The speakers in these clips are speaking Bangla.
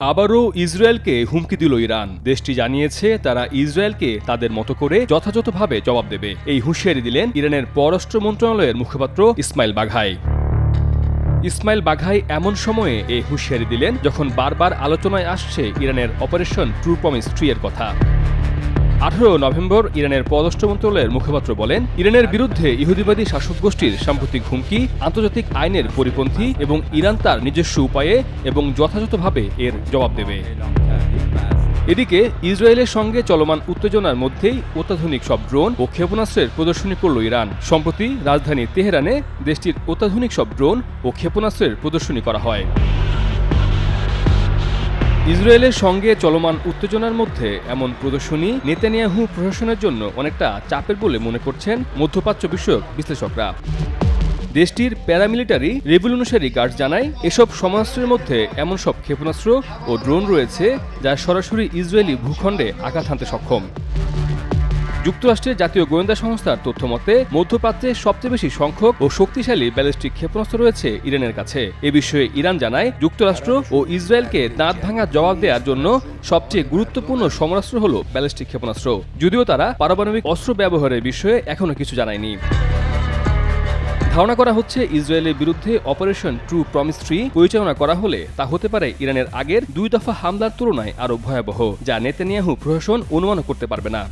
আবারও ইসরায়েলকে হুমকি দিল ইরান। দেশটি জানিয়েছে তারা ইসরায়েলকে তাদের মতো করে যথাযথভাবে জবাব দেবে। এই হুঁশিয়ারি দিলেন ইরানের পররাষ্ট্র মন্ত্রণালয়ের মুখপাত্র ইসমাইল বাঘাই। ইসমাইল বাঘাই এমন সময়ে এই হুঁশিয়ারি দিলেন যখন বারবার আলোচনায় আসছে ইরানের অপারেশন ট্রু প্রমিস 3 এর কথা। 18 নভেম্বর ইরানের পররাষ্ট্র মন্ত্রণালয়ের মুখপাত্র বলেন, ইরানের বিরুদ্ধে ইহুদিবাদী শাসক গোষ্ঠীর সাম্প্রতিক হুমকি আন্তর্জাতিক আইনের পরিপন্থী এবং ইরান তার নিজস্ব উপায়ে এবং যথাযথভাবে এর জবাব দেবে। এদিকে ইসরায়েলের সঙ্গে চলমান উত্তেজনার মধ্যেই অত্যাধুনিক সব ড্রোন ও ক্ষেপণাস্ত্রের প্রদর্শনী করল ইরান। সম্প্রতি রাজধানী তেহরানে দেশটির অত্যাধুনিক সব ড্রোন ও ক্ষেপণাস্ত্রের প্রদর্শনী করা হয়। ইসরায়েলের সঙ্গে চলমান উত্তেজনার মধ্যে এমন প্রদর্শনী নেতানিয়াহু প্রশাসনের জন্য অনেকটা চাপের বলে মনে করছেন মধ্যপ্রাচ্য বিষয়ক বিশ্লেষকরা। দেশটির প্যারামিলিটারি রেভলিউশনারি গার্ড জানায়, এসব সমরাস্ত্রের মধ্যে এমন সব ক্ষেপণাস্ত্র ও ড্রোন রয়েছে যা সরাসরি ইসরায়েলি ভূখণ্ডে আঘাত হানতে সক্ষম। যুক্তরাষ্ট্রের জাতীয় গোয়েন্দা সংস্থার তথ্য মতে মধ্যপ্রাচ্যে সবচেয়ে বেশি সংখ্যক ও শক্তিশালী ব্যালিস্টিক ক্ষেপণাস্ত্র রয়েছে ইরানের কাছে। এ বিষয়ে ইরান জানায়, যুক্তরাষ্ট্র ও ইসরায়েলকে দাঁত ভাঙা জবাব দেওয়ার জন্য সবচেয়ে গুরুত্বপূর্ণ সমরাস্ত্র হল ব্যালিস্টিক ক্ষেপণাস্ত্র, যদিও তারা পারমাণবিক অস্ত্র ব্যবহারের বিষয়ে এখনও কিছু জানায়নি। ধারণা করা হচ্ছে ইসরায়েলের বিরুদ্ধে অপারেশন ট্রু প্রমিস 3 পরিচালনা করা হলে তা হতে পারে ইরানের আগের 2 দফা হামলার তুলনায় আরও ভয়াবহ, যা নেতানিয়াহু প্রশাসন অনুমানও করতে পারবে না।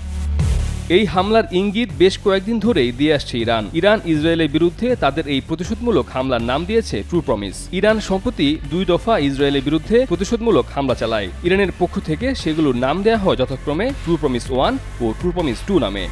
এই হামলার ইঙ্গিত বেশ কয়েকদিন ধরেই দিয়ে আসছে ইরান ইসরায়েলের বিরুদ্ধে তাদের এই প্রতিশোধমূলক হামলার নাম দিয়েছে ট্রু প্রমিস। ইরান সম্প্রতি 2 দফা ইসরায়েলের বিরুদ্ধে প্রতিশোধমূলক হামলা চালায়। ইরানের পক্ষ থেকে সেগুলোর নাম দেওয়া হয় যথাক্রমে ট্রু প্রমিস 1 ও ট্রু প্রমিস 2 নামে।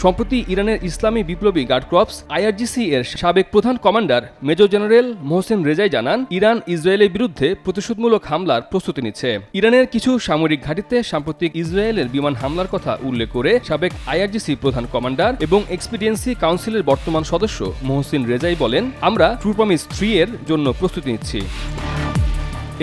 সম্প্রতি ইরানের ইসলামী বিপ্লবী গার্ড কর্পস IRGC এর সাবেক প্রধান কমান্ডার মেজর জেনারেল মোহসেন রেজাই জানান, ইরান ইসরায়েলের বিরুদ্ধে প্রতিশোধমূলক হামলার প্রস্তুতি নিচ্ছে। ইরানের কিছু সামরিক ঘাঁটিতে সাম্প্রতিক ইসরায়েলের বিমান হামলার কথা উল্লেখ করে সাবেক IRGC প্রধান কমান্ডার এবং এক্সপিডিয়েন্সি কাউন্সিলের বর্তমান সদস্য মোহসেন রেজাই বলেন, আমরা ট্রু প্রমিস 3 এর জন্য প্রস্তুতি নিচ্ছি।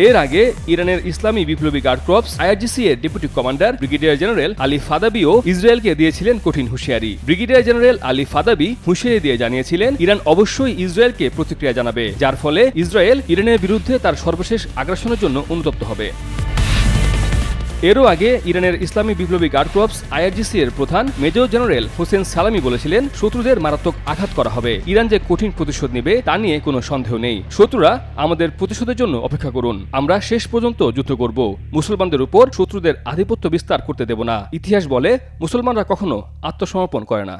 এর আগে ইরানের ইসলামী বিপ্লবী গার্ড কর্পস IRGC এর deputy commander brigadier general Ali ফাদাবিও ইসরায়েলকে দিয়েছিলেন কঠিন হুঁশিয়ারি। ব্রিগেডিয়ার জেনারেল আলী ফাদাবি হুঁশিয়ারি দিয়ে জানিয়েছিলেন, ইরান অবশ্যই ইসরায়েলকে প্রতিক্রিয়া জানাবে, যার ফলে ইসরায়েল ইরানের বিরুদ্ধে তার সর্বশেষ আগ্রাসনের জন্য অনুতপ্ত হবে। এরও আগে ইরানের ইসলামী বিপ্লবী গার্ড কর্পস IRGC এর প্রধান মেজর জেনারেল হোসেন সালামি বলেছিলেন, শত্রুদের মারাত্মক আঘাত করা হবে। ইরান যে কঠিন প্রতিশোধ নেবে তা নিয়ে কোনো সন্দেহ নেই। শত্রুরা আমাদের প্রতিশোধের জন্য অপেক্ষা করুন। আমরা শেষ পর্যন্ত যুদ্ধ করব। মুসলমানদের উপর শত্রুদের আধিপত্য বিস্তার করতে দেব না। ইতিহাস বলে মুসলমানরা কখনো আত্মসমর্পণ করে না।